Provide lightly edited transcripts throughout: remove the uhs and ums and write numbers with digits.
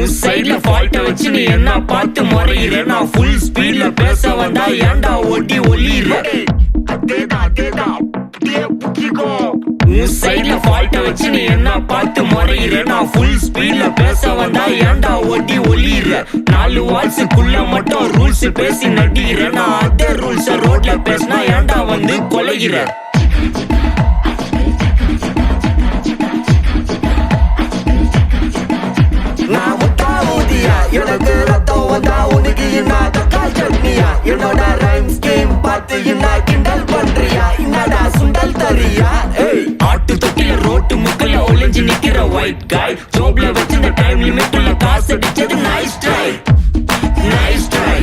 உன் சைட்ல ஃபால்ட்ட வச்சு நீ என்ன பார்த்து முறையிற நான் ஃபுல் ஸ்பீட்ல பேச வந்தா ஏன்டா ஓட்டி ஒளியிற உன் சைட்ல ஃபால்ட்ட வச்சு நீ என்ன பார்த்து முறையிற நான் ஃபுல் ஸ்பீட்ல பேச வந்தா ஏன்டா ஓட்டி ஒளியிற 4 வால்ஸுக்குள்ள மட்டும் ரூல்ஸ் பேசி நடிக்கிற நான் அதே ரூல்ஸ ரோட்ல பேசினா ஏன்டா வந்து கொலைகிற எனக்கு ரத்தம் வந்தா உனக்கு என்னடா கால் சட்னியா என்னோட ரைம் ஸ்கீம் பார்த்து என்ன கிண்டல் பண்றியா என்னடா சுண்டல் தரியா ஆட்டு தொட்டில ரோட்டு முக்கல ஒளிஞ்சு நிக்கிற ஒயிட் காய் ஜோப்ல வச்சிருந்த டைம் லிமிட் உள்ள காசு அடிச்சது nice try nice try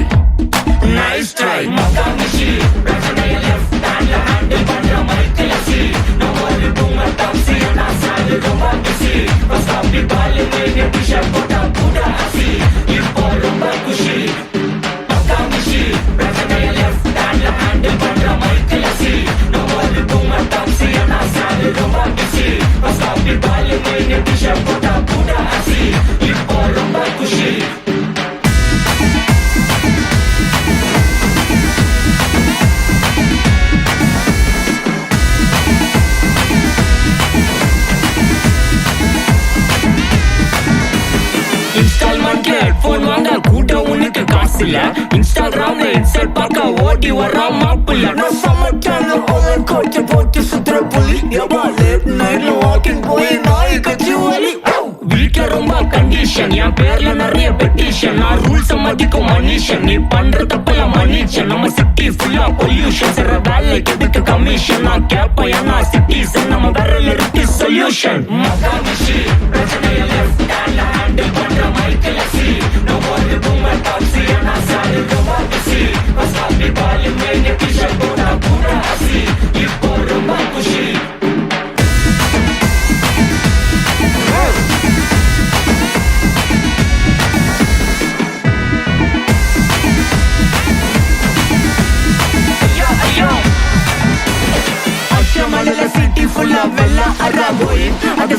nice try மகாமிஷி பிரச்சனைய லெஃப்ட் ஹேண்ட்ல ஹேண்டில் பண்ற மைக்கேல் சி நம்ம தூங்க டாக்ஸி நான் சாலு ரொம்ப பிஸி பஸ் அப்படி பாலு மேலே டிஷர்ட் போட்டா கூட அசி இப்போ ரொம்ப குஷி மகாமிஷி பிரச்சனைய லெஃப்ட் ஹேண்ட்ல ஹேண்டில் பண்ற மைக்கேல் சி நம்ம தூங்க டாக்ஸி நான் சாலு ரொம்ப பிஸி பஸ் அப்படி பாலு மேலே டிஷர்ட் போட்டா கூட அசி இப்போ ரொம்ப குஷி இன்ஸ்டால்மெண்ட்ல ஹெட்போன் வாங்க கூட்ட உனக்கு காசு இல்ல இன்ஸ்டாகிராம்ல இன்ஸ்டால் பார்க்க ஓடி வர்ற மாப்பிள்ள நான் சமைச்சாலும் அவன் கோச்சு போட்டு சுத்துற புலி எவ்வளோ லேட் நைட்ல வாக்கிங் போய் நாய் கட்சி வலி வீட்ல ரொம்ப கண்டிஷன் என் பேர்ல நிறைய பெட்டிஷன் நான் ரூல்ஸ் மதிக்கும் மனுஷன் நீ பண்ற தப்பெல்லாம் மன்னிச்சன் நம்ம சிட்டி ஃபுல்லா பொல்யூஷன் சிற வேலைக்கு எதுக்கு கமிஷன் நான் கேப்பேன் ஏன்னா சிட்டிசன் நம்ம விரல் இருக்கு சொல்யூஷன் மகாமிஷி பிரச்சனைய லெஃப்ட் ஹேண்ட்ல ஹேண்டில் பண்ற மைக்கேல் சி நம்ம தூங்க டாக்ஸி நான் சாலு ரொம்ப பிஸி பஸ் அப்படி பாலு மேலே டிஷர்ட் போட்டா கூட அசி இப்போ ரொம்ப குஷி மலையில சிட்டி ஃபுல்லா வெள்ள அரா போய் அது